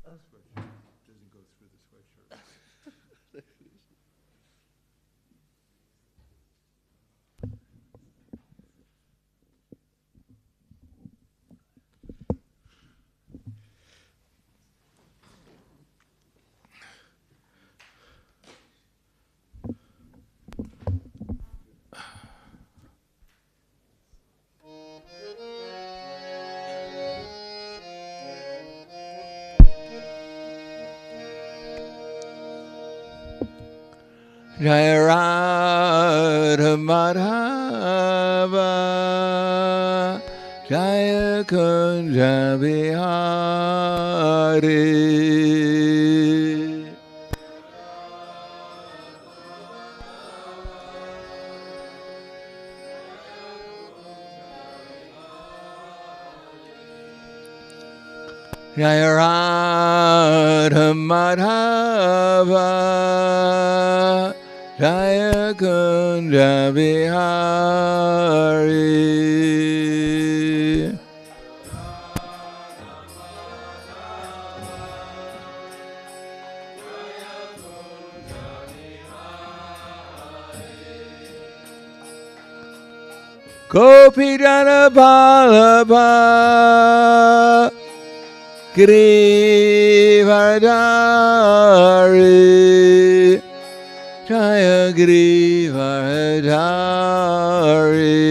Doesn't go through the sweatshirt. Jaya Radha Madhava Jaya Kunja Bihari Jaya Radha Madhava Jaya Kunja Bihari Gopi Jana Vallabha Girivardhari Jaya Girivardhari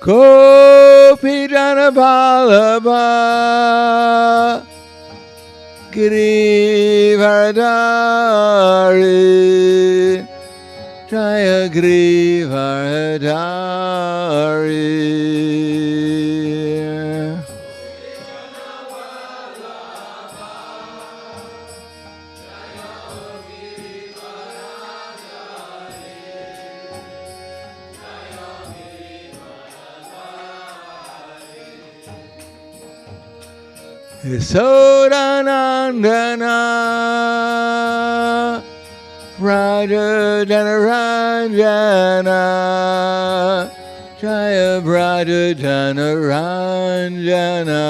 Gopi Jana Vallabha Girivardhari Jaya Girivardhari Yasodanandana Raja Janaranjana Jaya Raja Janaranjana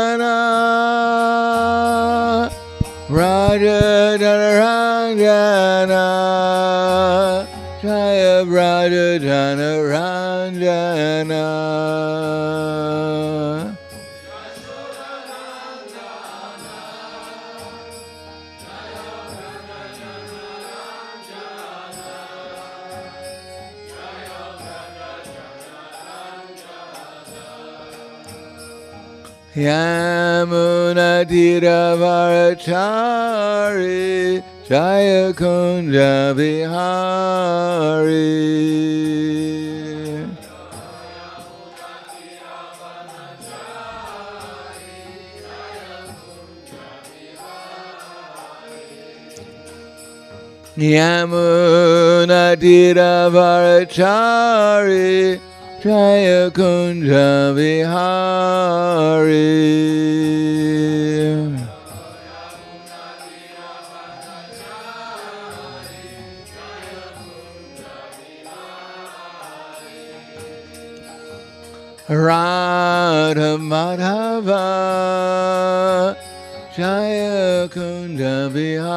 Yasodanandana Raja Janaranjana Jaya Raja Janaranjana Yamuna Tiravarachari Jaya Kunja Bihari Yamuna Tiravarachari Jaya Kunja Bihari Radha Madhava Jaya Kunja Bihari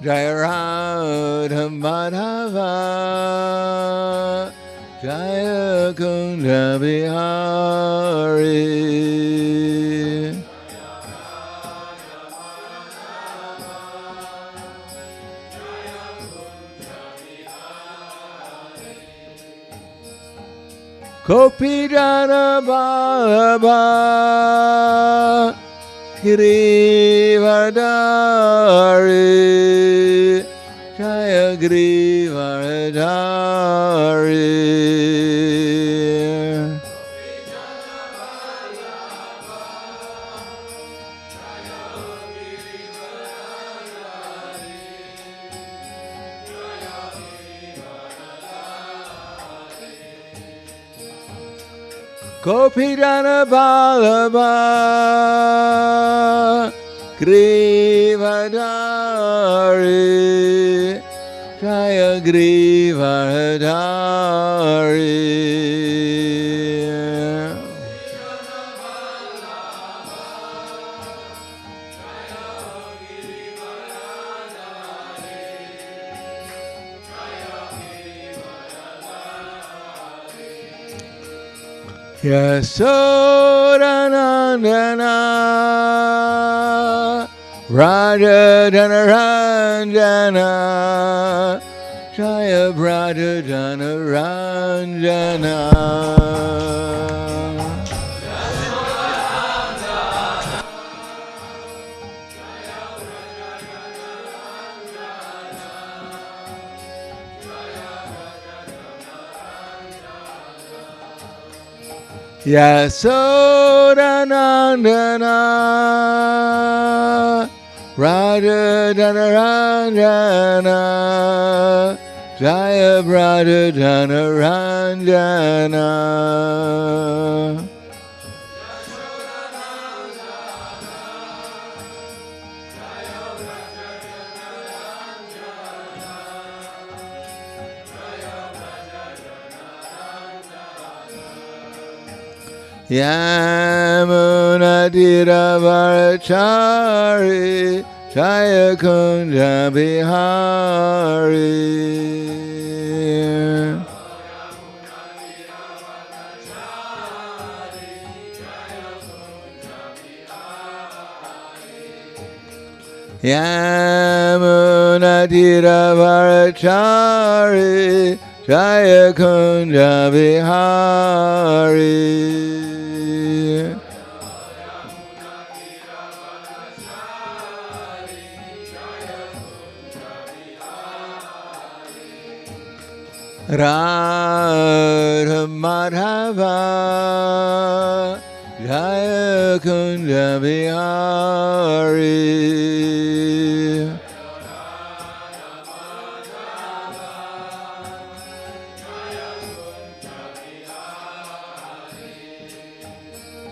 Jaya Radha Madhava Jaya Kunja Bihari Gopijana Ballabha Girivardhari Jaya Girivardhari. Gopijana Ballabha Girivardhari Jaya Girivardhari. Yasodhanandana Raja Janaranjana Jaya Raja Janaranjana. Yasodhanandana Raja Janaranjana Jaya Raja Janaranjana. Yamunatiravarachari Jaya Kunja Bihari. Yamunatiravarachari Jaya Kunja Bihari. Radha Madhava Jaya Kunja Bihari.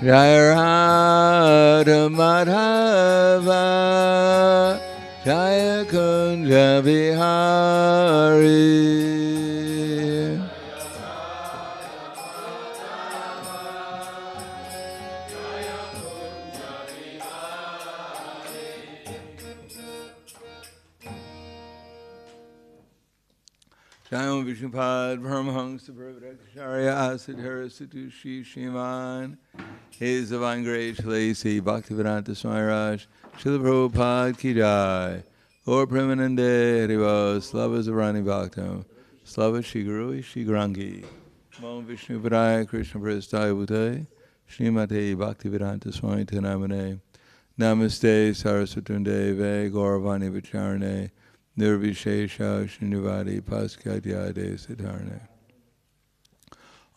Jaya Radha Madhava Jaya Kunja Bihari. Jayam Vishnupad Paramahansa Parvadakacharya Asadhara Satushi Shiman. His Divine Grace Lacey Bhaktivedanta Swami Raj Srila Prabhupada Ki Jai. Gaur Premanande Hariva Slava Zarani Bhaktam Slava Shiguru Shigrangi. Om Vishnu Padaya Krishna Prasthaya Bhutaya Srimate Bhaktivedanta Swami Tanamane. Namaste Saraswatunde Ve Gauravani Vicharane Nirvishesha Srinivadi Paskadyade Siddharne.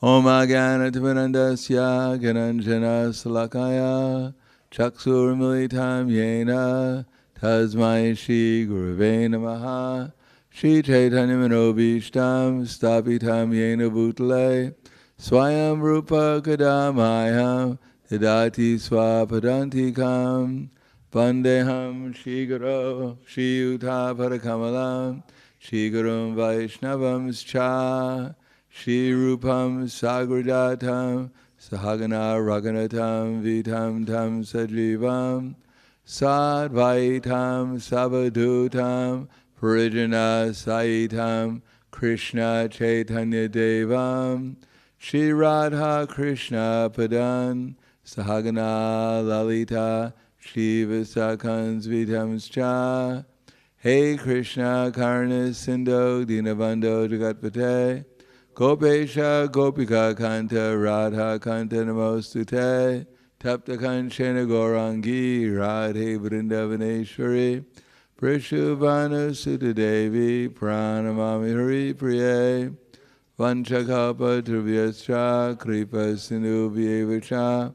Om Agyanativanandasya Gananjana Salakaya Chaksur Militam Yena Tasmai Shri Gurave Namaha Shri Chaitanya Manobishtam Stapitam Yena Bhutale Swayam Rupa Kadamayam Hidati Swapadantikam Vandeham Shri Guru Shri Yuta Parakamalam Shri Gurum Vaishnavam Scha Shri Rupam Sagradatam Sahagana Raganatam Vitam Tam Sajivam Sadvaitam Savadutam Parijana Saitam Krishna Chaitanya Devam Shri Radha Krishna Padan Sahagana Lalita Shri Visakans Vitamscha Hey Krishna Karna Sindho Dinabandho Jagatpate Gopesha Gopika Kanta Radha Kanta Namostute Tapta Kanchena Gaurangi Radhe Vrindavaneshwari Prishubhanu Sutta Devi Pranamami Hari Priye Vanchakapa Trubhyascha Kripa Sindhu Vyevacha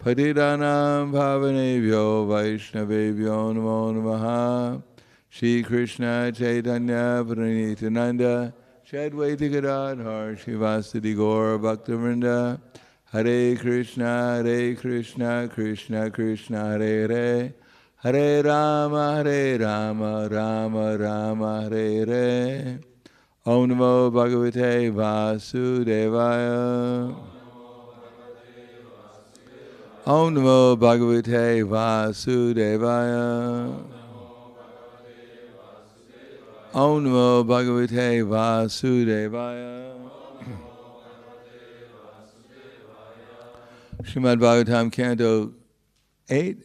Patidanam Bhavanebhyo Vaishnavebhyo Namo Namaha Shri Krishna Chaitanya Pranithananda Shadvaita Gadadhar Shivasadi Gaur Bhaktivinoda Hare Krishna Krishna Krishna Hare Hare Hare Rama Rama Rama Hare Hare Om Namo Bhagavate Vasudevaya Om Namo Bhagavate Vasudevaya Om Namo Bhagavate Vasudevaya Srimad Bhagavatam, Canto 8,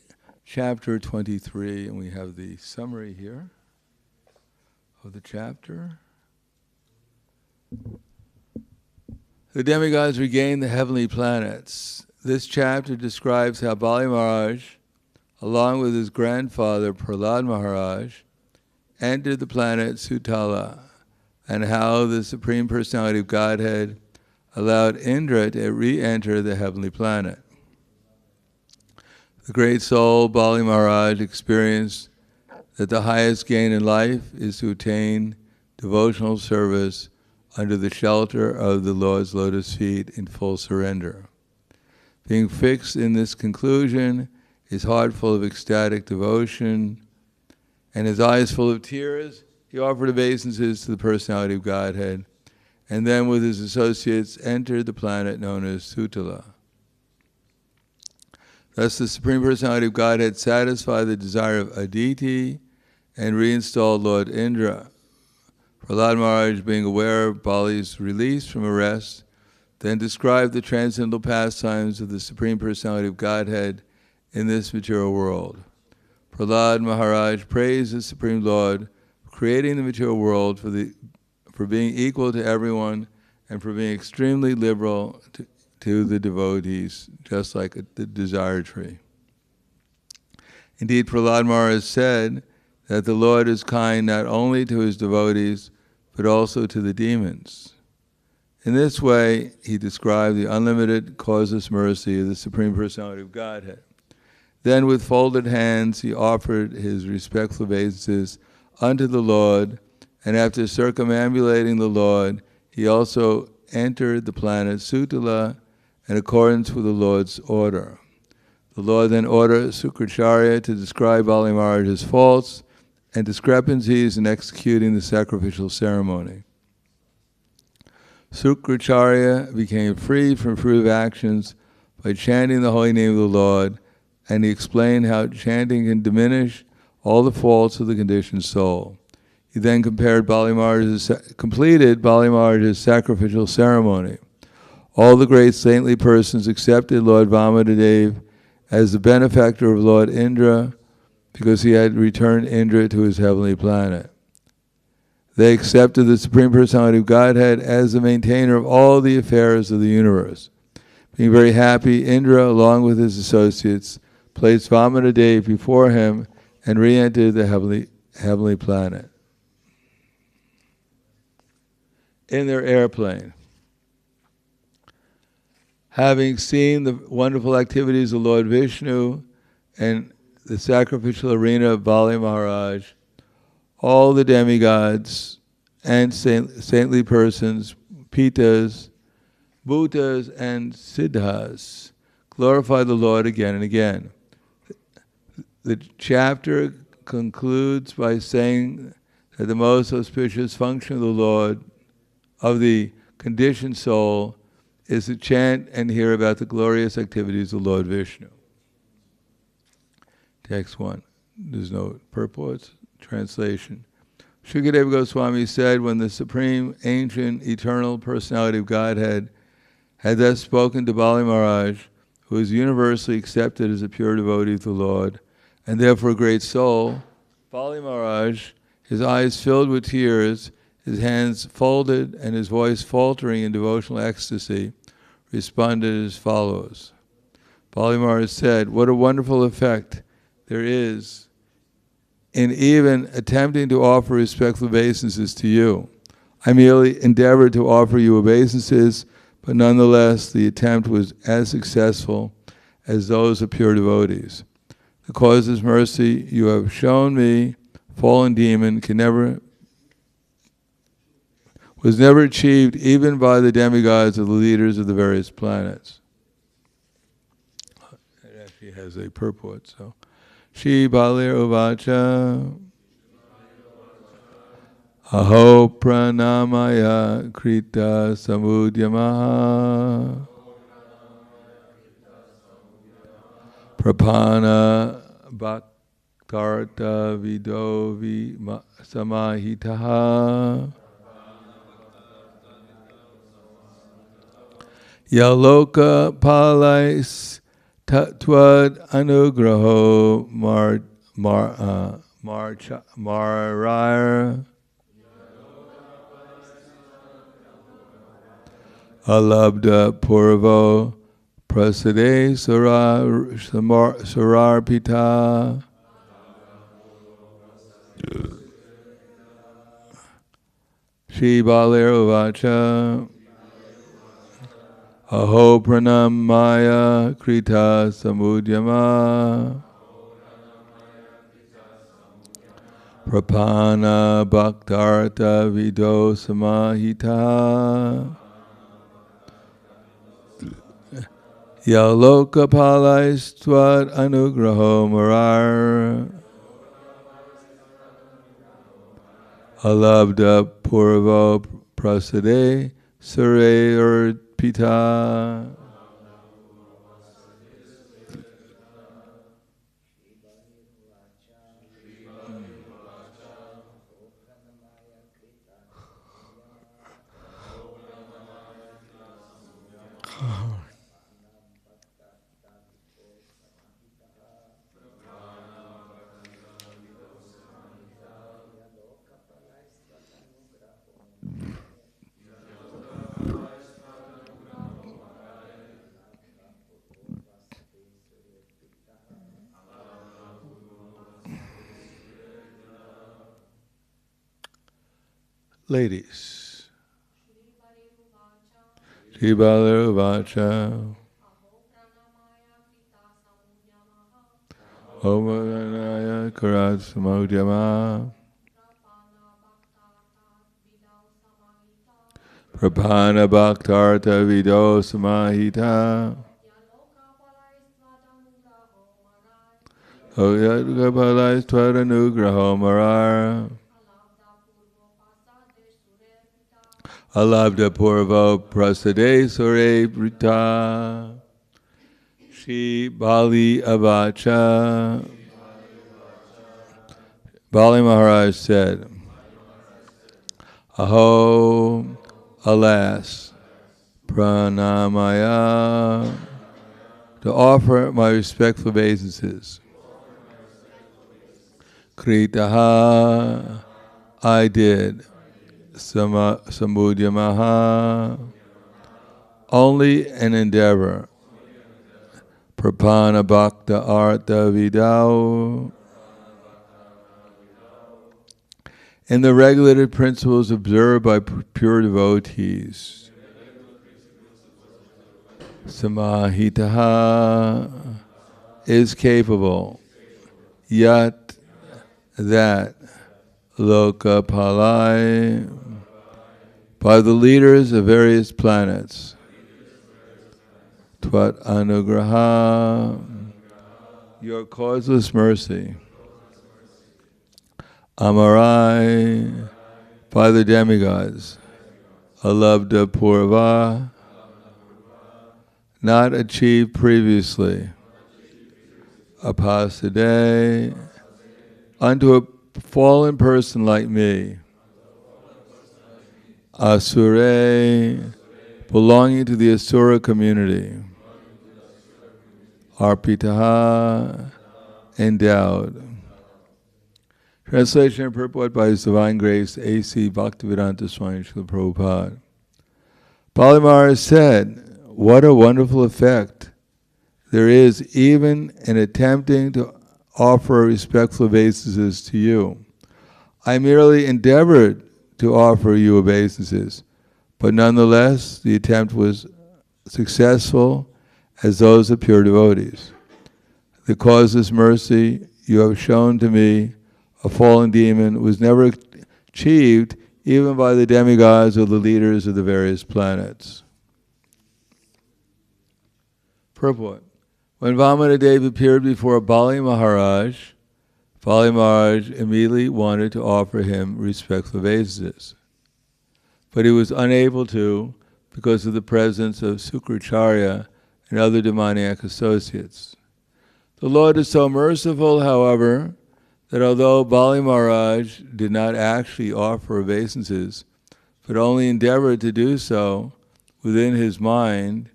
Chapter 23, and we have the summary here of the chapter. The demigods regained the heavenly planets. This chapter describes how Bali Maharaj, along with his grandfather Prahlad Maharaj, entered the planet Sutala, and how the Supreme Personality of Godhead allowed Indra to re-enter the heavenly planet. The great soul, Bali Maharaj, experienced that the highest gain in life is to attain devotional service under the shelter of the Lord's lotus feet in full surrender. Being fixed in this conclusion, his heart full of ecstatic devotion, and his eyes full of tears, he offered obeisances to the Personality of Godhead, and then with his associates entered the planet known as Sutala. Thus the Supreme Personality of Godhead satisfied the desire of Aditi and reinstalled Lord Indra. Prahlad Maharaj, being aware of Bali's release from arrest, then described the transcendental pastimes of the Supreme Personality of Godhead in this material world. Prahlad Maharaj praised the Supreme Lord for creating the material world, for being equal to everyone, and for being extremely liberal to the devotees, just like the desire tree. Indeed, Prahlad Maharaj said that the Lord is kind not only to his devotees, but also to the demons. In this way, he described the unlimited causeless mercy of the Supreme Personality of Godhead. Then with folded hands, he offered his respectful obeisances unto the Lord, and after circumambulating the Lord, he also entered the planet Sutala in accordance with the Lord's order. The Lord then ordered Sukracharya to describe Bali Maharaj's faults and discrepancies in executing the sacrificial ceremony. Sukracharya became free from fruitive actions by chanting the holy name of the Lord, and he explained how chanting can diminish all the faults of the conditioned soul. He then completed Bali Maharaj's sacrificial ceremony. All the great saintly persons accepted Lord Vamadeva as the benefactor of Lord Indra because he had returned Indra to his heavenly planet. They accepted the Supreme Personality of Godhead as the maintainer of all the affairs of the universe. Being very happy, Indra, along with his associates, placed Vamadeva before him and re-entered the heavenly planet. In their airplane, having seen the wonderful activities of Lord Vishnu and the sacrificial arena of Bali Maharaj, all the demigods and saintly persons, pitas, bhutas, and siddhas glorify the Lord again and again. The chapter concludes by saying that the most auspicious function of the Lord, of the conditioned soul, is to chant and hear about the glorious activities of Lord Vishnu. Text 1. There's no purports. Translation. Shukadeva Goswami said, when the Supreme, Ancient, Eternal Personality of Godhead had thus spoken to Bali Maharaj, who is universally accepted as a pure devotee of the Lord, and therefore a great soul, Bali Maharaj, his eyes filled with tears, his hands folded and his voice faltering in devotional ecstasy, responded as follows. Bali Maharaj said, "What a wonderful effect there is in even attempting to offer respectful obeisances to you. I merely endeavored to offer you obeisances, but nonetheless the attempt was as successful as those of pure devotees. The causeless mercy you have shown me, fallen demon, was never achieved even by the demigods or the leaders of the various planets." It actually has a purport, so. Shri Balir Uvacha Aho Pranamaya Krita Samudyamaha Prapana Bhaktarta Vidovi Samahitaha Yaloka Palais Twad Anugraho Marar Alabda Purvo Prasade Sarar Pita Shri Balir Uvacha Aho Pranam Maya Krita Samudyama Prapana Bhaktarta Vido Samahita Yaloka Palais Twad Anugraho Marar Alabda Purvo Prasade Sare Pita Ladies. Shri Balir Uvacha Omanaya Karat Samudyama Prapana Bhaktarta Vido Samahita Oyadga Palais Twadanugraho Marar Alabda Purvo Prasade Sore Brita Shri Bali Avacha. Bali Maharaj said, Aho, alas, pranamaya, to offer my respectful obeisances. Kritaha, I did. Samudyamaha, only an endeavor. Prapana bhakta artha vidau, in the regulated principles observed by pure devotees. Samahitaha is capable, yet that loka palai, by the leaders of various planets. Tvat anugraha, your causeless mercy. Amarai, by the demigods. Alabda purva, not achieved previously. Apasade, unto a fallen person like me. Asure, belonging to the Asura community. Arpitaha, endowed. Translation and purport by His Divine Grace, A.C. Bhaktivedanta Swami Srila Prabhupada. Bali Maharaj said, what a wonderful effect there is even in attempting to offer respectful obeisances to you. I merely endeavored to offer you obeisances, but nonetheless the attempt was successful as those of pure devotees. The causeless mercy you have shown to me, a fallen demon, was never achieved even by the demigods or the leaders of the various planets. Purport. When Vamanadev appeared before Bali Maharaj immediately wanted to offer him respectful obeisances, but he was unable to because of the presence of Sukracharya and other demoniac associates. The Lord is so merciful, however, that although Bali Maharaj did not actually offer obeisances, but only endeavored to do so within his mind,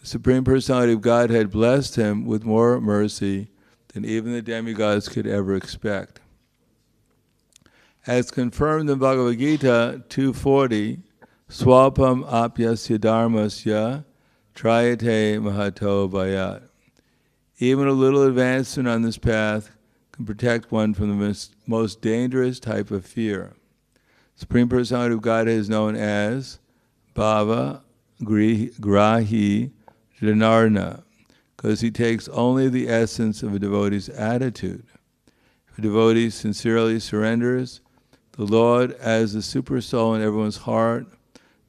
the Supreme Personality of Godhead blessed him with more mercy than even the demigods could ever expect. As confirmed in Bhagavad Gita 2.40, Swapam apyasya dharmasya trayate mahato bhayat. Even a little advancement on this path can protect one from the most dangerous type of fear. Supreme Personality of Godhead is known as Bhava Grahi Janarna, because he takes only the essence of a devotee's attitude. If a devotee sincerely surrenders, the Lord, as the super soul in everyone's heart,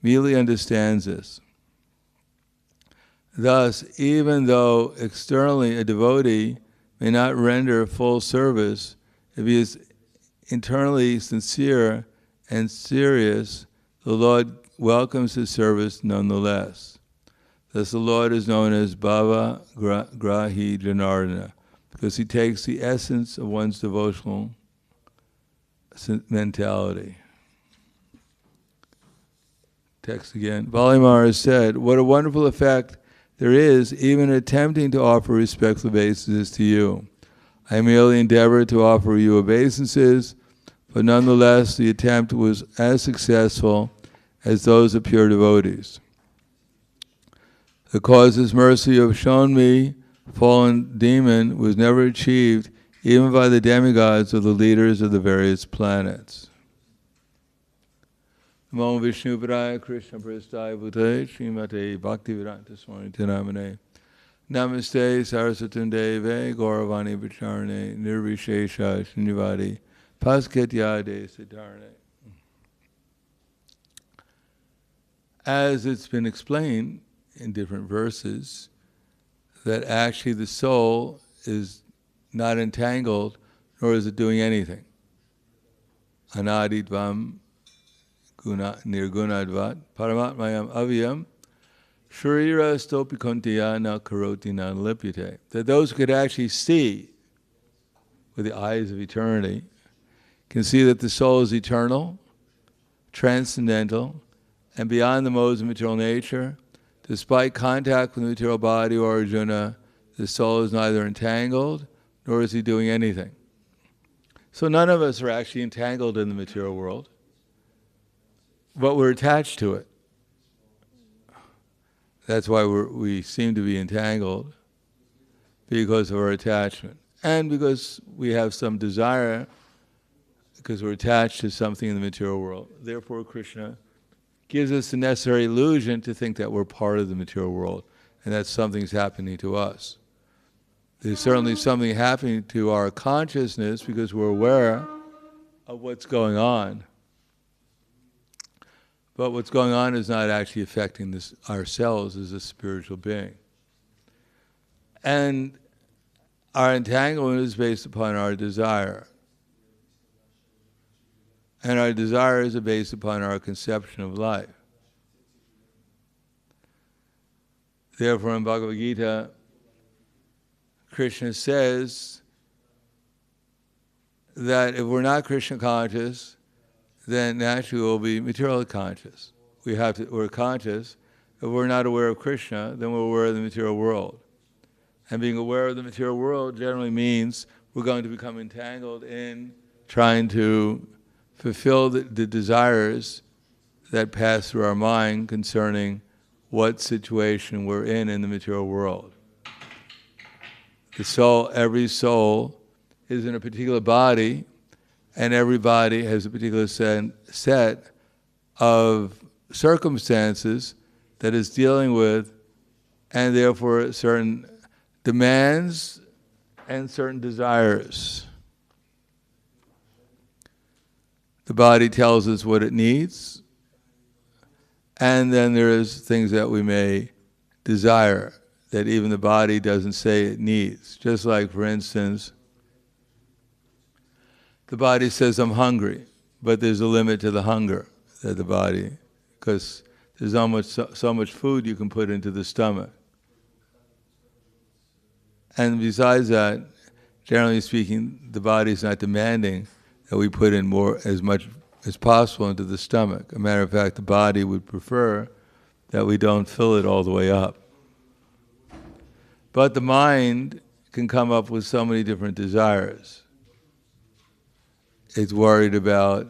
immediately understands this. Thus, even though externally a devotee may not render full service, if he is internally sincere and serious, the Lord welcomes his service nonetheless. Thus the Lord is known as Bhava Grahi Janardana, because he takes the essence of one's devotional mentality. Text again. Bali Maharaj said, what a wonderful effect there is even attempting to offer respectful obeisances to you. I merely endeavored to offer you obeisances, but nonetheless the attempt was as successful as those of pure devotees. The causeless mercy you have shown me, fallen demon, was never achieved even by the demigods or the leaders of the various planets. Namo Vishnu Padaya Krishna Prasthaya Bhutale Srimate Bhaktivedanta Swami Namane Namaste Saraswatundeve Gauravani Vacharane Nirvishesha Shunyavadi Paskatyade Siddharane. As it's been explained in different verses, that actually the soul is not entangled, nor is it doing anything. Anadidvam nirgunadvat paramatmayam avyam sharira stopikontiya na karoti na lipyate. That those who could actually see with the eyes of eternity can see that the soul is eternal, transcendental, and beyond the modes of material nature. Despite contact with the material body or Arjuna, the soul is neither entangled nor is he doing anything. So none of us are actually entangled in the material world, but we're attached to it. That's why we seem to be entangled, because of our attachment. And because we have some desire, because we're attached to something in the material world. Therefore, Krishna gives us the necessary illusion to think that we're part of the material world and that something's happening to us. There's certainly something happening to our consciousness because we're aware of what's going on. But what's going on is not actually affecting ourselves as a spiritual being. And our entanglement is based upon our desire. And our desires are based upon our conception of life. Therefore, in Bhagavad Gita, Krishna says that if we're not Krishna conscious, then naturally we'll be materially conscious. We're conscious. If we're not aware of Krishna, then we're aware of the material world. And being aware of the material world generally means we're going to become entangled in trying to fulfill the desires that pass through our mind concerning what situation we're in the material world. The soul, every soul is in a particular body, and every body has a particular set of circumstances that it's dealing with, and therefore certain demands and certain desires. The body tells us what it needs, and then there's things that we may desire that even the body doesn't say it needs. Just like, for instance, the body says, I'm hungry, but there's a limit to the hunger that the body, because there's so much food you can put into the stomach. And besides that, generally speaking, the body's not demanding that we put in as much as possible into the stomach. A matter of fact, the body would prefer that we don't fill it all the way up. But the mind can come up with so many different desires. It's worried about,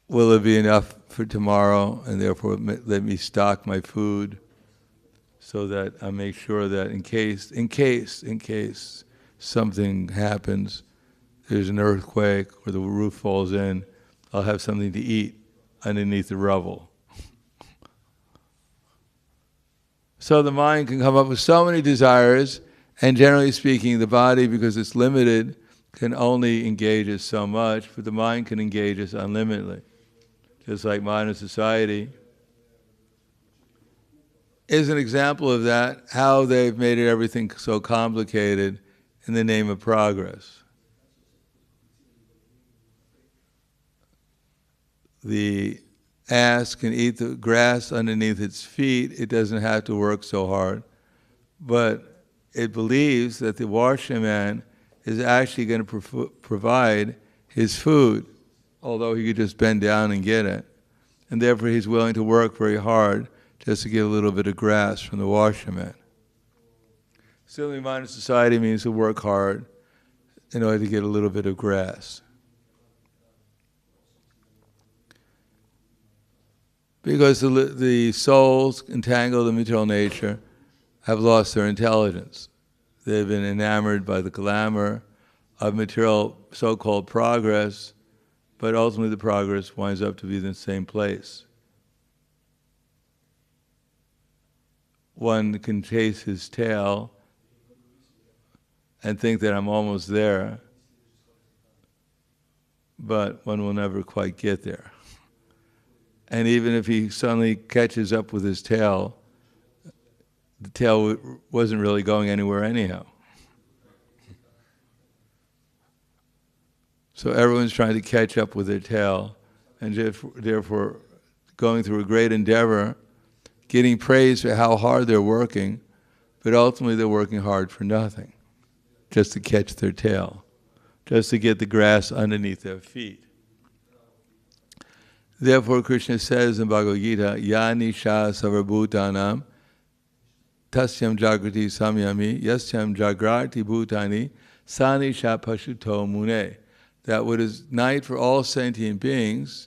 will it be enough for tomorrow, and therefore let me stock my food so that I make sure that in case something happens, there's an earthquake or the roof falls in, I'll have something to eat underneath the rubble. So the mind can come up with so many desires, and generally speaking, the body, because it's limited, can only engage us so much, but the mind can engage us unlimitedly. Just like modern society is an example of that, how they've made everything so complicated in the name of progress. The ass can eat the grass underneath its feet. It doesn't have to work so hard. But it believes that the washerman is actually going to provide his food, although he could just bend down and get it. And therefore he's willing to work very hard just to get a little bit of grass from the washerman. Civilly minded society means to work hard in order to get a little bit of grass. Because the souls entangled in material nature have lost their intelligence. They've been enamored by the glamour of material so-called progress, but ultimately the progress winds up to be in the same place. One can chase his tail and think that I'm almost there, but one will never quite get there. And even if he suddenly catches up with his tail, the tail wasn't really going anywhere anyhow. So everyone's trying to catch up with their tail, and therefore going through a great endeavor, getting praise for how hard they're working, but ultimately they're working hard for nothing, just to catch their tail, just to get the grass underneath their feet. Therefore, Krishna says in Bhagavad Gita, Ya nisha sarvabhutanam tasyam jagrati samyami yasyam jagrati bhutani sa nisha pashuto mune. That what is night for all sentient beings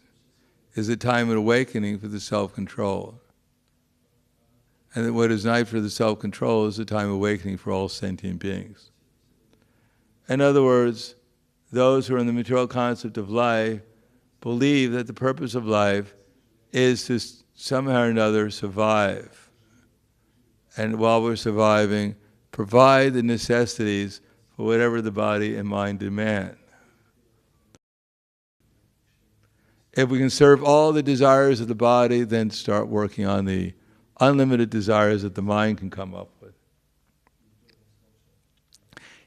is a time of awakening for the self-control. And that what is night for the self-control is a time of awakening for all sentient beings. In other words, those who are in the material concept of life believe that the purpose of life is to somehow or another survive. And while we're surviving, provide the necessities for whatever the body and mind demand. If we can serve all the desires of the body, then start working on the unlimited desires that the mind can come up with.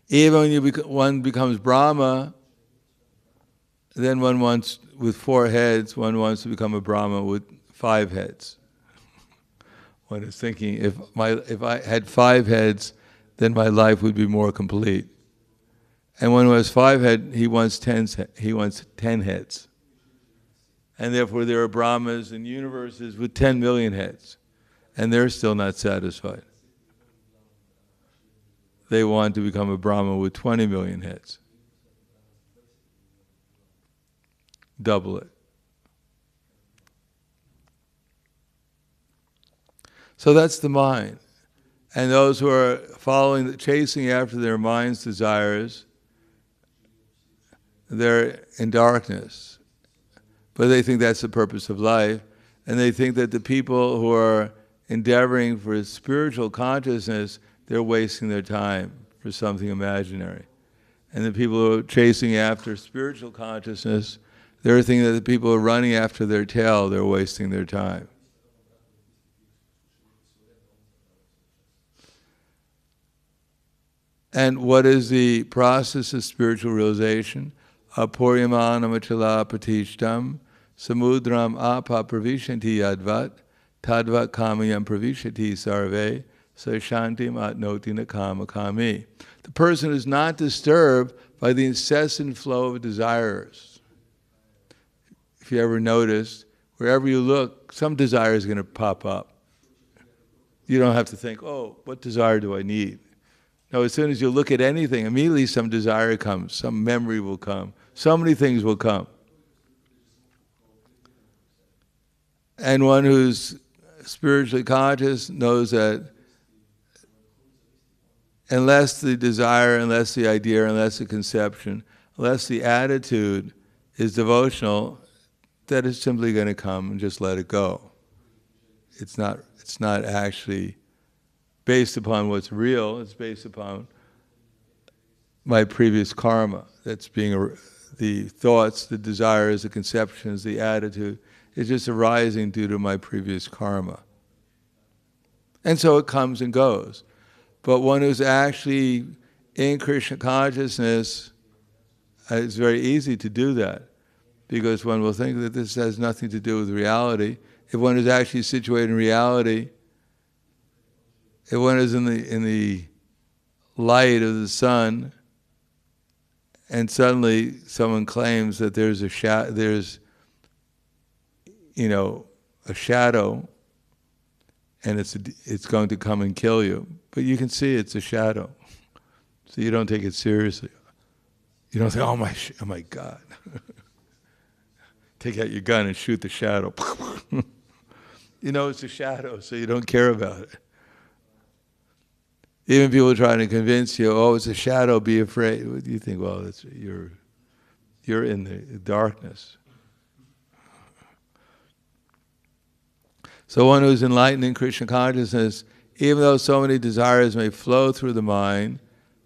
Even when one becomes Brahma, then one wants, with 4 heads, one wants to become a Brahma with 5 heads. One is thinking, if I had 5 heads, then my life would be more complete. And one who has 5 heads, he wants 10 heads. And therefore there are Brahmas in universes with 10 million heads, and they're still not satisfied. They want to become a Brahma with 20 million heads. double it. So that's the mind. And those who are chasing after their mind's desires, they're in darkness. But they think that's the purpose of life. And they think that the people who are endeavoring for spiritual consciousness, they're wasting their time for something imaginary. And the people who are chasing after spiritual consciousness, they're thinking that the people who are running after their tail, they're wasting their time. And what is the process of spiritual realization? Apuryamanamachala pratishtam samudram apa pravishanti yadvat tadvat kamayam pravishati sarve sashantim atnoti nakama kami. The person is not disturbed by the incessant flow of desires. If you ever noticed, wherever you look, some desire is going to pop up. You don't have to think, oh, what desire do I need? No, as soon as you look at anything, immediately some desire comes, some memory will come, so many things will come. And one who's spiritually conscious knows that unless the desire, unless the idea, unless the conception, unless the attitude is devotional, that is simply going to come and just let it go. It's not actually based upon what's real, it's based upon my previous karma. That's being the thoughts, the desires, the conceptions, the attitude, is just arising due to my previous karma. And so it comes and goes. But one who's actually in Krishna consciousness, it's very easy to do that, because one will think that this has nothing to do with reality. If one is actually situated in reality, if one is in the light of the sun, and suddenly someone claims that there's a shadow, and it's going to come and kill you, but you can see it's a shadow, so you don't take it seriously. You don't say, "Oh my God!" Take out your gun and shoot the shadow. You know it's a shadow, so you don't care about it. Even people trying to convince you, oh, it's a shadow, be afraid. You think, well, you're in the darkness. So one who's enlightened in Krishna consciousness, even though so many desires may flow through the mind,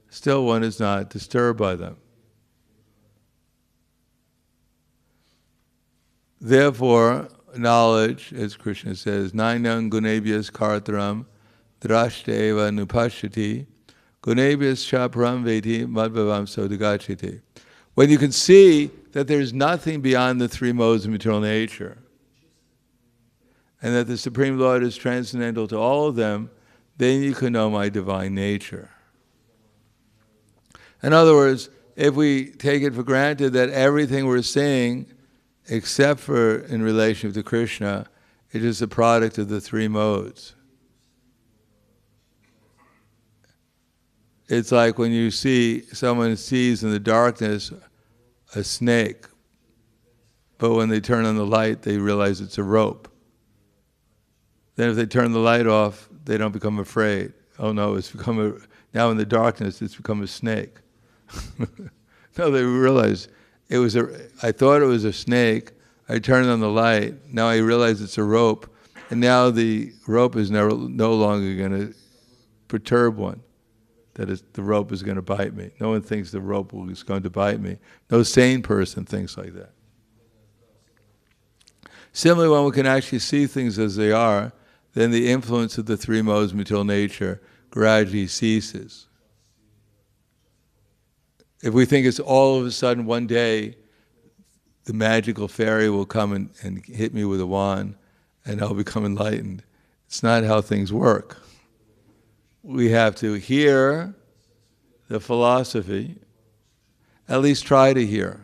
still one is not disturbed by them. Therefore, knowledge, as Krishna says, Nainam gunebhyas kartaram drashteva nupashyati gunebhyas chaparam veti madbhavam sodagachati. When you can see that there's nothing beyond the three modes of material nature, and that the Supreme Lord is transcendental to all of them, then you can know my divine nature. In other words, if we take it for granted that everything we're seeing, except for in relation to Krishna, it is a product of the three modes. It's like when someone sees in the darkness a snake, but when they turn on the light, they realize it's a rope. Then if they turn the light off, they don't become afraid. Oh no, now in the darkness, it's become a snake. No, they realize I thought it was a snake, I turned on the light, now I realize it's a rope, and now the rope is no longer going to perturb one. That is, the rope is going to bite me. No one thinks the rope is going to bite me. No sane person thinks like that. Similarly, when we can actually see things as they are, then the influence of the three modes of material nature gradually ceases. If we think it's all of a sudden one day, the magical fairy will come and hit me with a wand and I'll become enlightened, it's not how things work. We have to hear the philosophy, at least try to hear.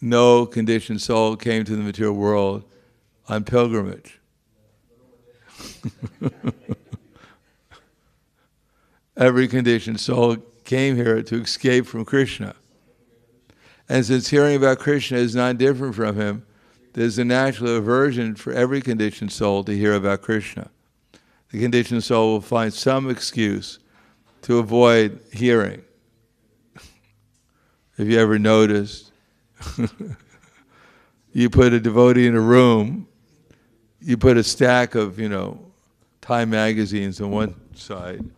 No conditioned soul came to the material world on pilgrimage. Every conditioned soul came here to escape from Krishna. And since hearing about Krishna is not different from him, there's a natural aversion for every conditioned soul to hear about Krishna. The conditioned soul will find some excuse to avoid hearing. Have you ever noticed? You put a devotee in a room, you put a stack of, Time magazines on one side, and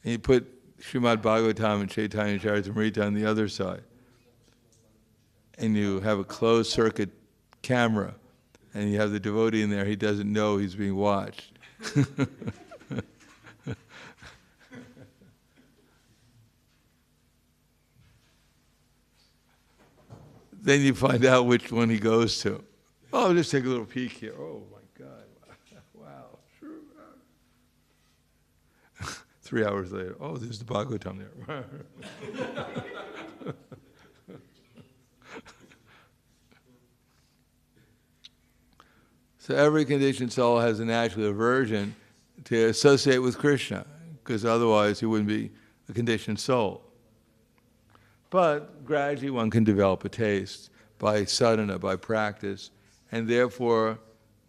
you put Srimad Bhagavatam and Chaitanya Charitamrita on the other side. And you have a closed circuit camera, and you have the devotee in there, he doesn't know he's being watched. Then you find out which one he goes to. Oh, just take a little peek here. Oh my God, wow. 3 hours later, oh, there's the Bhagavatam there. So every conditioned soul has a natural aversion to associate with Krishna, because otherwise he wouldn't be a conditioned soul. But gradually one can develop a taste by sadhana, by practice, and therefore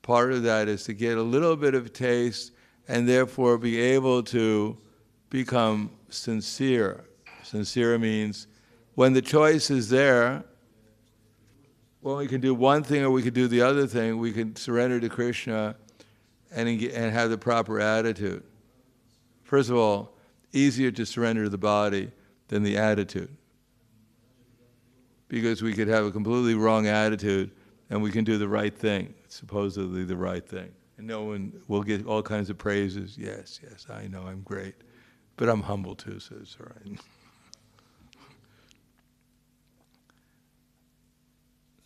part of that is to get a little bit of taste and therefore be able to become sincere. Sincere means when the choice is there, when we can do one thing or we can do the other thing, we can surrender to Krishna and have the proper attitude. First of all, easier to surrender to the body than the attitude. Because we could have a completely wrong attitude and we can do the right thing, supposedly the right thing. And no one will get all kinds of praises. Yes, I know, I'm great. But I'm humble too, so it's all right.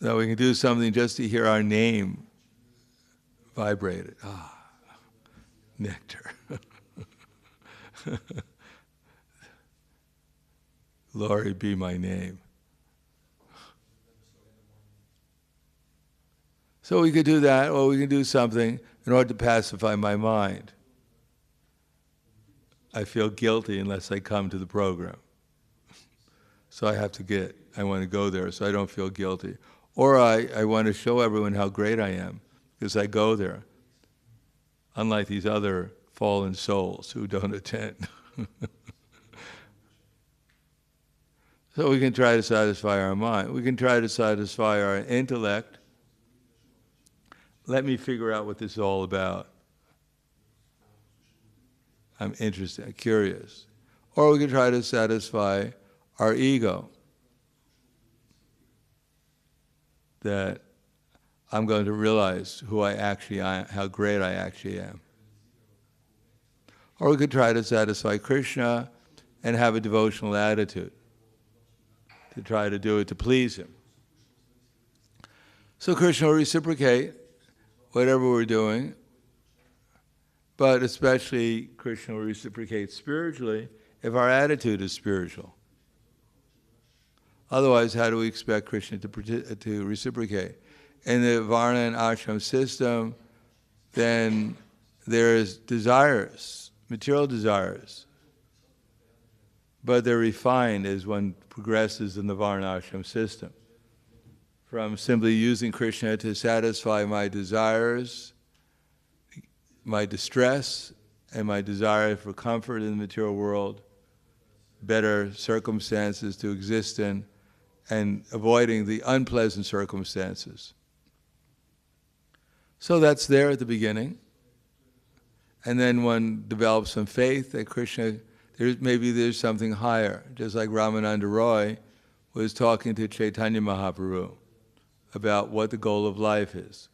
So we can do something just to hear our name vibrated. Ah, nectar. Glory be my name. So we could do that, or we can do something in order to pacify my mind. I feel guilty unless I come to the program. So I want to go there so I don't feel guilty. Or I want to show everyone how great I am because I go there. Unlike these other fallen souls who don't attend. So we can try to satisfy our mind. We can try to satisfy our intellect. Let me figure out what this is all about. I'm interested, I'm curious. Or we can try to satisfy our ego. That I'm going to realize who I actually am, how great I actually am. Or we could try to satisfy Krishna and have a devotional attitude. To try to do it to please him. So Krishna will reciprocate whatever we're doing, but especially Krishna will reciprocate spiritually if our attitude is spiritual. Otherwise, how do we expect Krishna to reciprocate? In the Varna and Ashram system, then there's desires, material desires, but they're refined as one progresses in the Varna Ashram system. From simply using Krishna to satisfy my desires, my distress, and my desire for comfort in the material world, better circumstances to exist in, and avoiding the unpleasant circumstances. So that's there at the beginning. And then one develops some faith that Krishna, maybe there's something higher. Just like Ramananda Roy was talking to Chaitanya Mahaprabhu about what the goal of life is.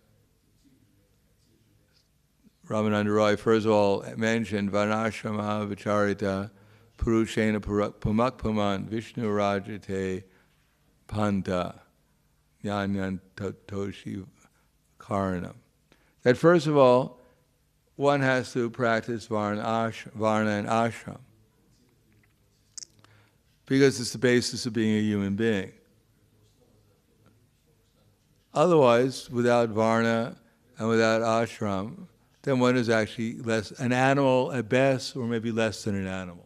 Ramananda Roy, first of all, mentioned Varnashrama Vicharita Purushena Pumakpaman Vishnu Rajate Panta Nyanyan Toshi Karanam. That first of all, one has to practice Varna and Ashram because it's the basis of being a human being. Otherwise, without Varna and without Ashram, then one is actually an animal at best, or maybe less than an animal.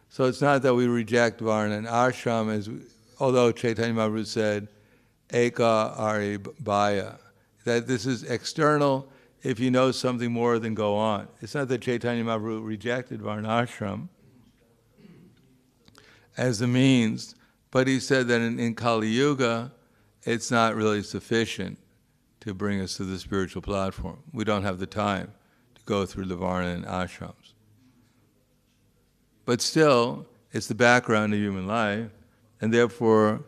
So it's not that we reject Varna and Ashram as although Chaitanya Mahaprabhu said, Eka Ari Bhaya, that this is external. If you know something more, then go on. It's not that Chaitanya Mahaprabhu rejected Varnashram as a means, but he said that in Kali Yuga, it's not really sufficient to bring us to the spiritual platform. We don't have the time to go through the Varna and ashrams. But still, it's the background of human life, and therefore,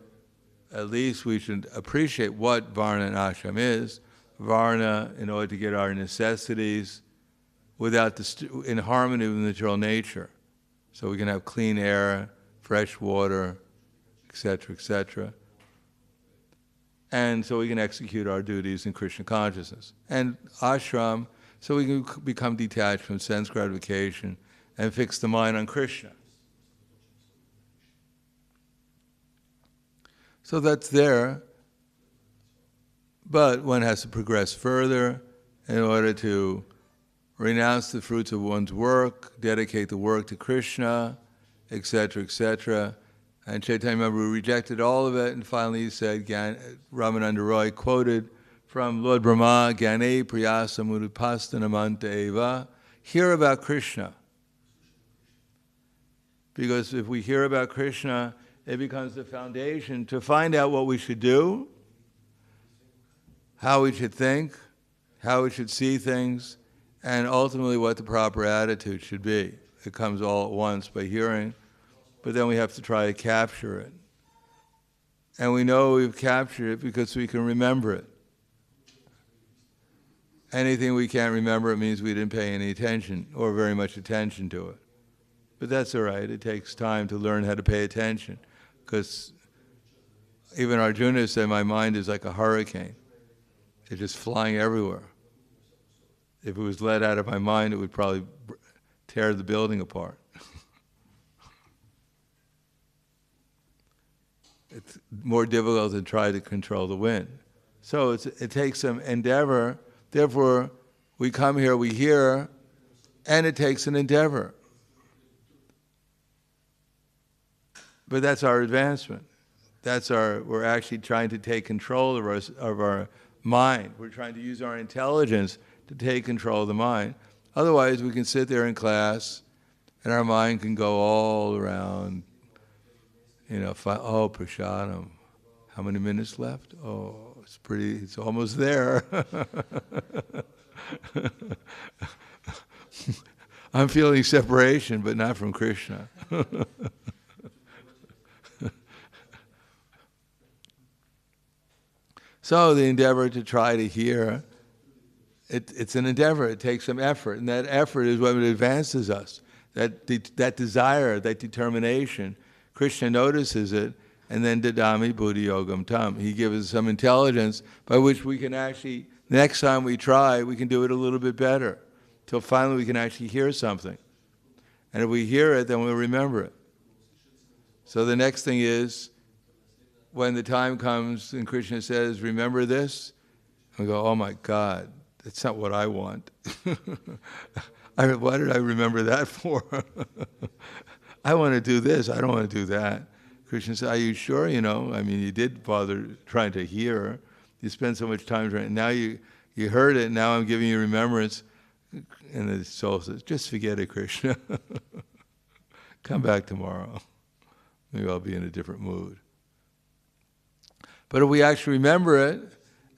at least we should appreciate what Varna and ashram is. Varna, in order to get our necessities without in harmony with natural nature, so we can have clean air, fresh water, etc., etc. And so we can execute our duties in Krishna consciousness. And ashram, so we can become detached from sense gratification and fix the mind on Krishna. So that's there, but one has to progress further in order to renounce the fruits of one's work, dedicate the work to Krishna, etc., etc. And Chaitanya Mahaprabhu rejected all of it, and finally he said, Ramananda Roy quoted from Lord Brahma, Gyane Priyasa Mudupasthanamanta Eva, hear about Krishna. Because if we hear about Krishna, it becomes the foundation to find out what we should do, how we should think, how we should see things, and ultimately what the proper attitude should be. It comes all at once by hearing, but then we have to try to capture it. And we know we've captured it because we can remember it. Anything we can't remember, it means we didn't pay any attention or very much attention to it. But that's all right. It takes time to learn how to pay attention. Because even Arjuna said, my mind is like a hurricane. It's just flying everywhere. If it was let out of my mind, it would probably tear the building apart. It's more difficult to try to control the wind. So it takes some endeavor. Therefore, we come here, we hear, and it takes an endeavor. But that's our advancement. We're actually trying to take control of our mind. We're trying to use our intelligence to take control of the mind. Otherwise, we can sit there in class, and our mind can go all around. Prasadam. How many minutes left? Oh, it's almost there. I'm feeling separation, but not from Krishna. So the endeavor to try to hear, it's an endeavor. It takes some effort, and that effort is what advances us. That desire, that determination, Krishna notices it, and then dadami buddhi yogam tam. He gives us some intelligence by which we can actually, next time we try, we can do it a little bit better, till finally we can actually hear something. And if we hear it, then we'll remember it. So the next thing is, when the time comes and Krishna says, remember this, we go, oh my God, that's not what I want. Why did I remember that for? I want to do this, I don't want to do that. Krishna said, are you sure? You did bother trying to hear. You spent so much time trying. Now you heard it, now I'm giving you remembrance. And the soul says, just forget it, Krishna. Come back tomorrow. Maybe I'll be in a different mood. But if we actually remember it,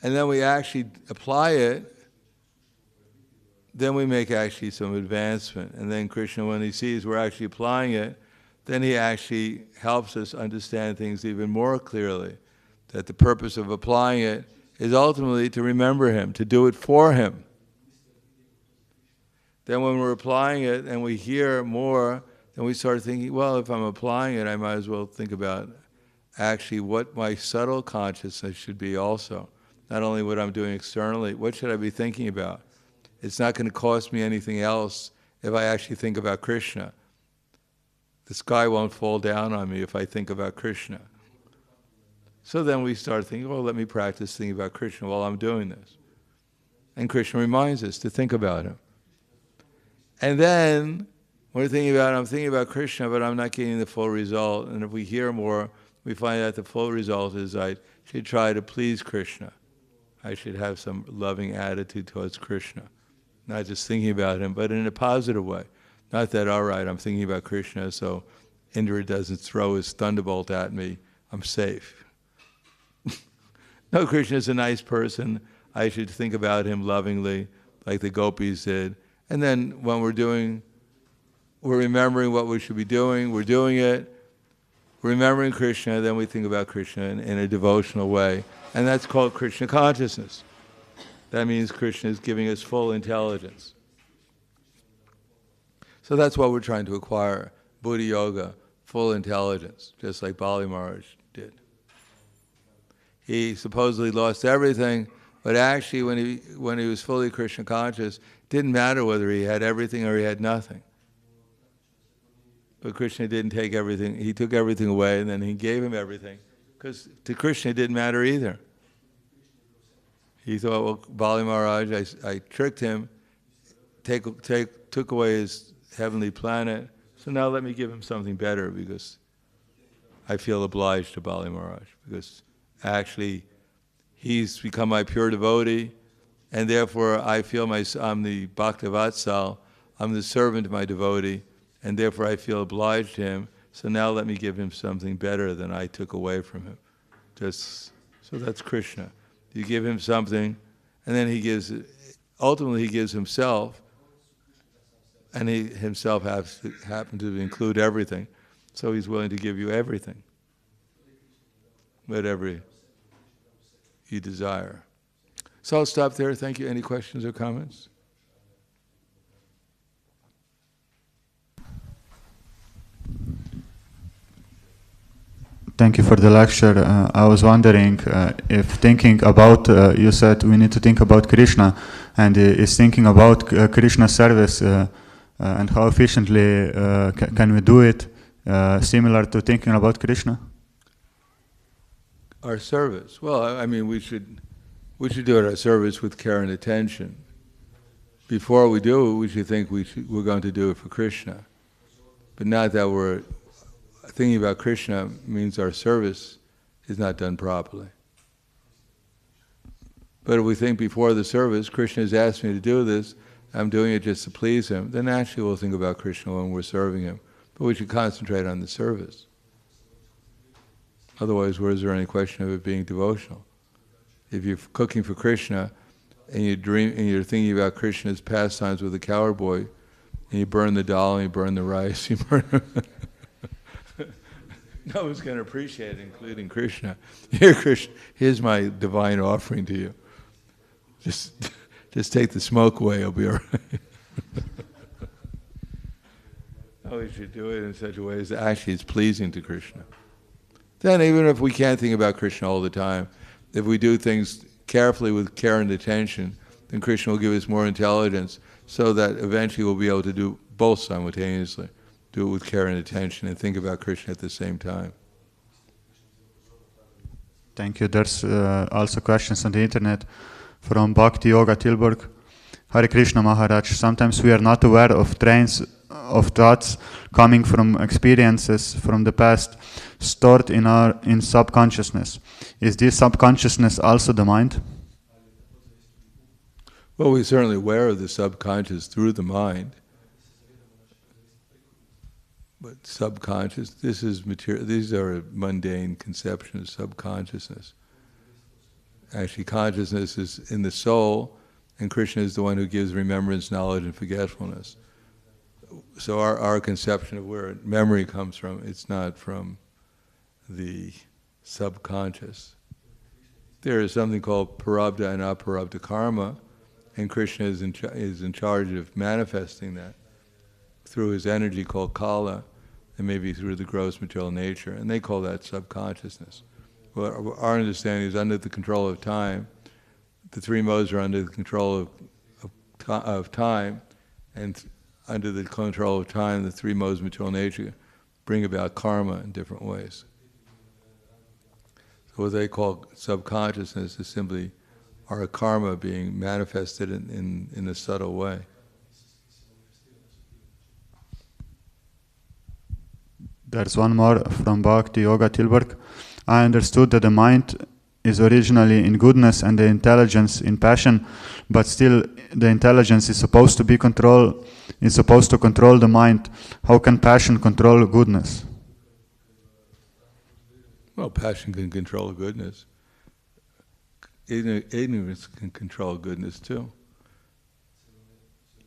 and then we actually apply it, then we make actually some advancement. And then Krishna, when he sees we're actually applying it, then he actually helps us understand things even more clearly. That the purpose of applying it is ultimately to remember him, to do it for him. Then when we're applying it and we hear more, then we start thinking, well, if I'm applying it, I might as well think about actually what my subtle consciousness should be also. Not only what I'm doing externally, what should I be thinking about? It's not going to cost me anything else if I actually think about Krishna. The sky won't fall down on me if I think about Krishna. So then we start thinking, well, let me practice thinking about Krishna while I'm doing this. And Krishna reminds us to think about him. And then, when I'm thinking about Krishna, but I'm not getting the full result. And if we hear more, we find out the full result is I should try to please Krishna. I should have some loving attitude towards Krishna. Not just thinking about him, but in a positive way. Not that, all right, I'm thinking about Krishna, so Indra doesn't throw his thunderbolt at me, I'm safe. No, Krishna is a nice person. I should think about him lovingly, like the gopis did. And then when we're remembering what we should be doing, we're doing it, remembering Krishna, then we think about Krishna in a devotional way. And that's called Krishna consciousness. That means Krishna is giving us full intelligence. So that's what we're trying to acquire, Buddha Yoga, full intelligence, just like Bali Maharaj did. He supposedly lost everything, but actually when he was fully Krishna conscious, it didn't matter whether he had everything or he had nothing. But Krishna didn't take everything, he took everything away and then he gave him everything. Because to Krishna it didn't matter either. He thought, well, Bali Maharaj, I tricked him, took away his heavenly planet, so now let me give him something better because I feel obliged to Bali Maharaj. Because actually, he's become my pure devotee, and therefore I feel I'm the bhakti-vatsal, I'm the servant of my devotee, and therefore I feel obliged to him, so now let me give him something better than I took away from him. So that's Krishna. You give him something, and then ultimately he gives himself, and he himself happens to include everything, so he's willing to give you everything, whatever you desire. So I'll stop there. Thank you. Any questions or comments? Thank you for the lecture. I was wondering if thinking about, you said we need to think about Krishna, and is thinking about Krishna service and how efficiently can we do it similar to thinking about Krishna? Our service. Well, I mean, we should do it our service with care and attention. Before we do it, we should think we're going to do it for Krishna, but not that we're thinking about Krishna means our service is not done properly. But if we think before the service, Krishna has asked me to do this, I'm doing it just to please him, then naturally we'll think about Krishna when we're serving him. But we should concentrate on the service. Otherwise, where is there any question of it being devotional? If you're cooking for Krishna and you're thinking about Krishna's pastimes with the cowherd boy, and you burn the dal and you burn the rice, you burn no one's going to appreciate it, including Krishna. Here, Krishna, here's my divine offering to you. Just take the smoke away, it'll be all right. No, we should do it in such a way as actually it's pleasing to Krishna. Then even if we can't think about Krishna all the time, if we do things carefully with care and attention, then Krishna will give us more intelligence so that eventually we'll be able to do both simultaneously. Do it with care and attention and think about Krishna at the same time. Thank you. There's also questions on the internet from bhakti-yoga Tilburg. Hare Krishna Maharaj, sometimes we are not aware of trains of thoughts coming from experiences from the past stored in subconsciousness. Is this subconsciousness also the mind? Well, we're certainly aware of the subconscious through the mind. But subconscious, this is material. These are a mundane conception of subconsciousness. Actually, consciousness is in the soul, and Krishna is the one who gives remembrance, knowledge, and forgetfulness. So our conception of where memory comes from, it's not from the subconscious. There is something called parabdha and aparabdha karma, and Krishna is in charge of manifesting that through his energy called kala, and maybe through the gross material nature, and they call that subconsciousness. Well, our understanding is under the control of time. The three modes are under the control of time, and under the control of time, the three modes of material nature bring about karma in different ways. So what they call subconsciousness is simply our karma being manifested in a subtle way. There's one more from bhakti-yoga Tilburg. I understood that the mind is originally in goodness and the intelligence in passion, but still the intelligence is supposed to control the mind. How can passion control goodness? Well, passion can control goodness. Ignorance can control goodness too.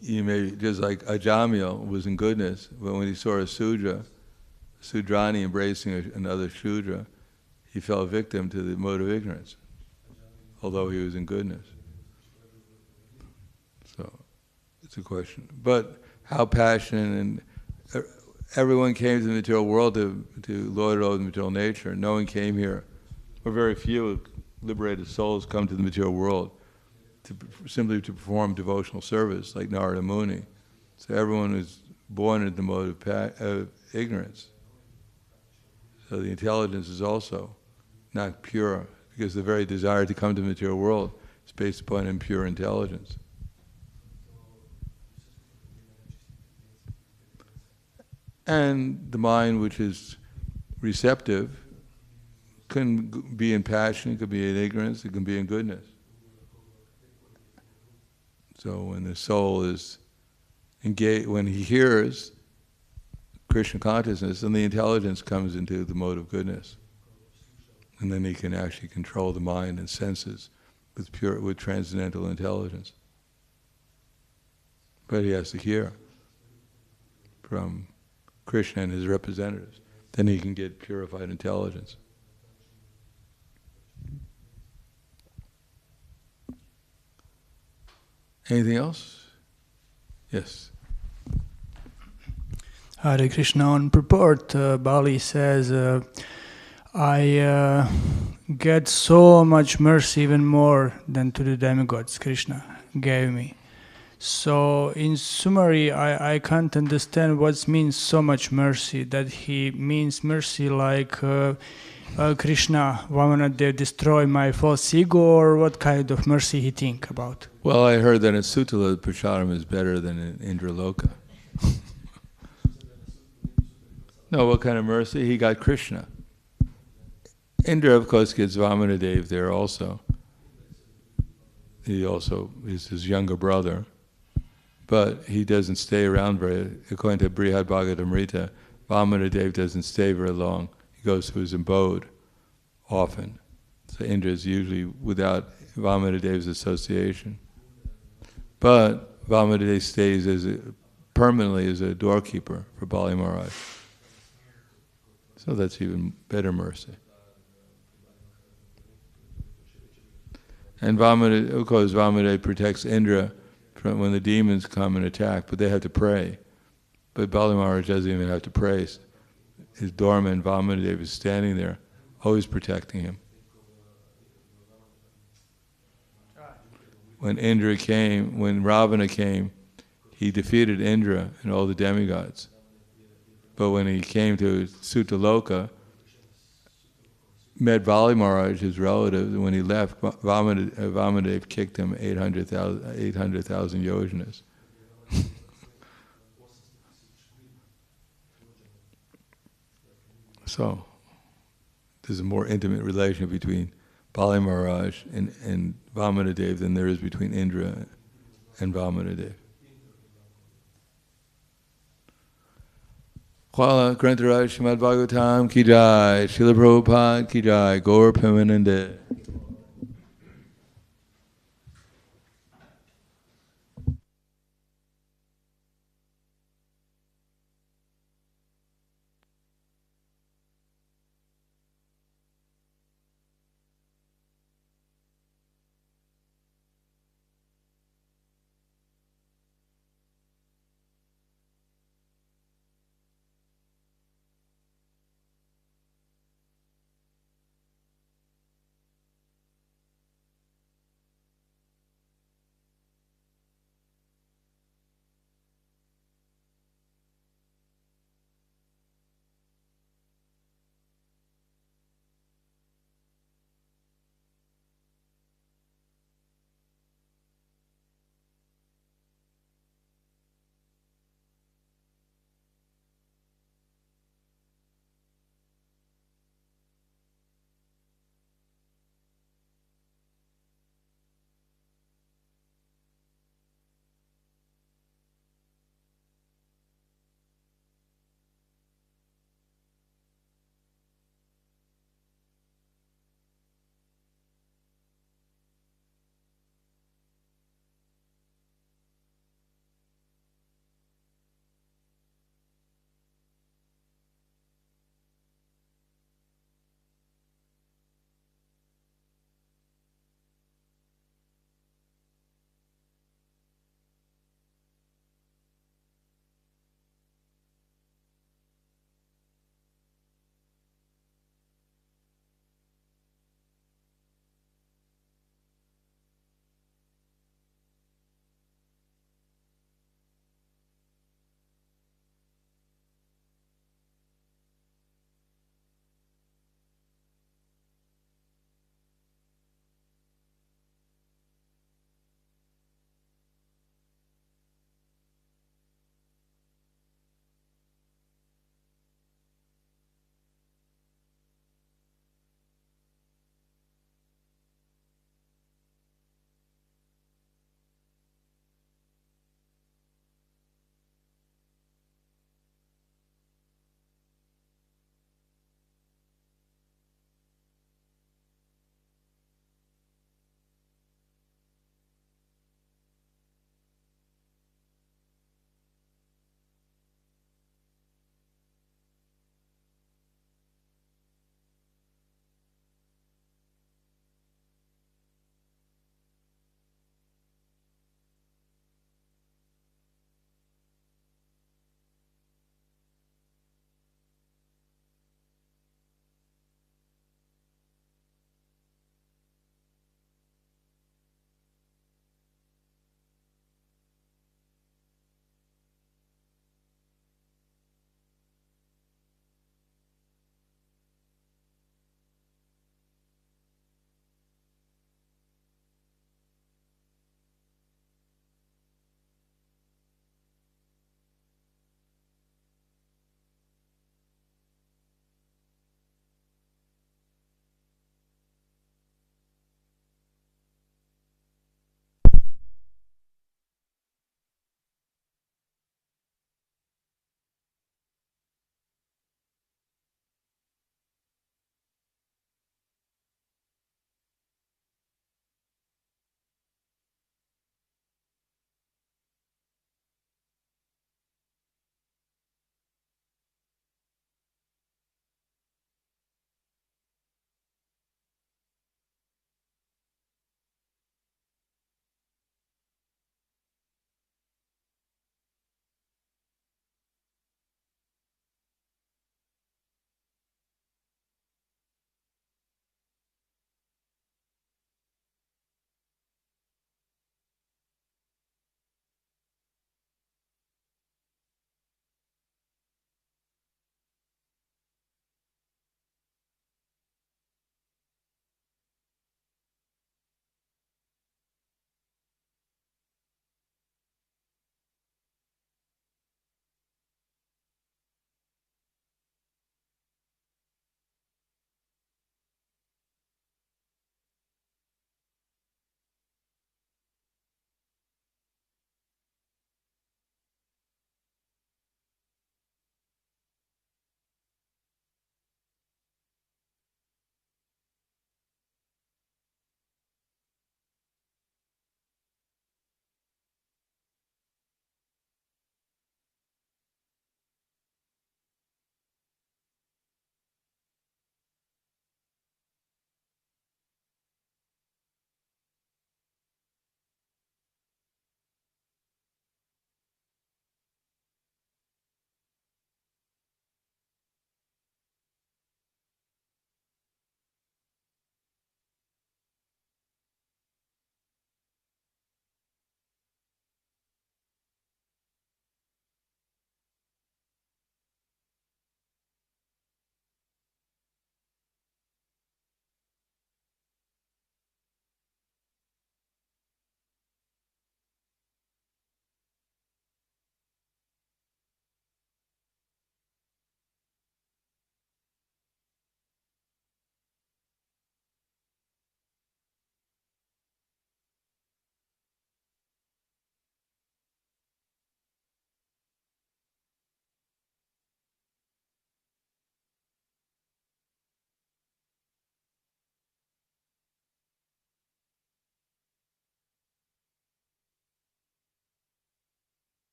You may, just like Ajamil was in goodness, but when he saw a Sudrani embracing another Shudra, he fell victim to the mode of ignorance, although he was in goodness. So, it's a question. But how passion and everyone came to the material world to lord it over the material nature. No one came here, or very few liberated souls come to the material world simply to perform devotional service, like Narada Muni. So everyone is born in the mode of ignorance. So the intelligence is also not pure, because the very desire to come to the material world is based upon impure intelligence. And the mind, which is receptive, can be in passion, it can be in ignorance, it can be in goodness. So when the soul is engaged, when he hears Krishna consciousness, then the intelligence comes into the mode of goodness. And then he can actually control the mind and senses with transcendental intelligence. But he has to hear from Krishna and his representatives. Then he can get purified intelligence. Anything else? Yes. Hare Krishna. On purport, Bali says, I get so much mercy, even more than to the demigods Krishna gave me. So in summary, I can't understand what means so much mercy, that he means mercy like Krishna, Vamanadev, destroy my false ego, or what kind of mercy he think about? Well, I heard that in Sutala, Prasadam is better than in Indraloka. No, what kind of mercy? He got Krishna. Indra, of course, gets Vamanadev there also. He also is his younger brother. But he doesn't stay around very, according to Brihad Bhagavatamrita, Vamanadev doesn't stay very long. He goes to his abode often. So Indra is usually without Vamanadev's association. But Vamanadev stays permanently as a doorkeeper for Bali Maharaj. So that's even better mercy. And Vamanadev, of course, Vamanadev protects Indra from when the demons come and attack, but they have to pray. But Bali Maharaj doesn't even have to pray. His doorman, Vamanadev, is standing there, always protecting him. When Indra came, when Ravana came, he defeated Indra and all the demigods. But when he came to Sutaloka, met Bali Maharaj, his relative, and when he left, Vamanadev kicked him 800,000 yojanas. So, there's a more intimate relationship between Bali Maharaj and Vamanadev than there is between Indra and Vamanadev. Kvala Grantaraj Srimad Bhagavatam ki jai, Srila Prabhupada ki jai, Gaur Premanande.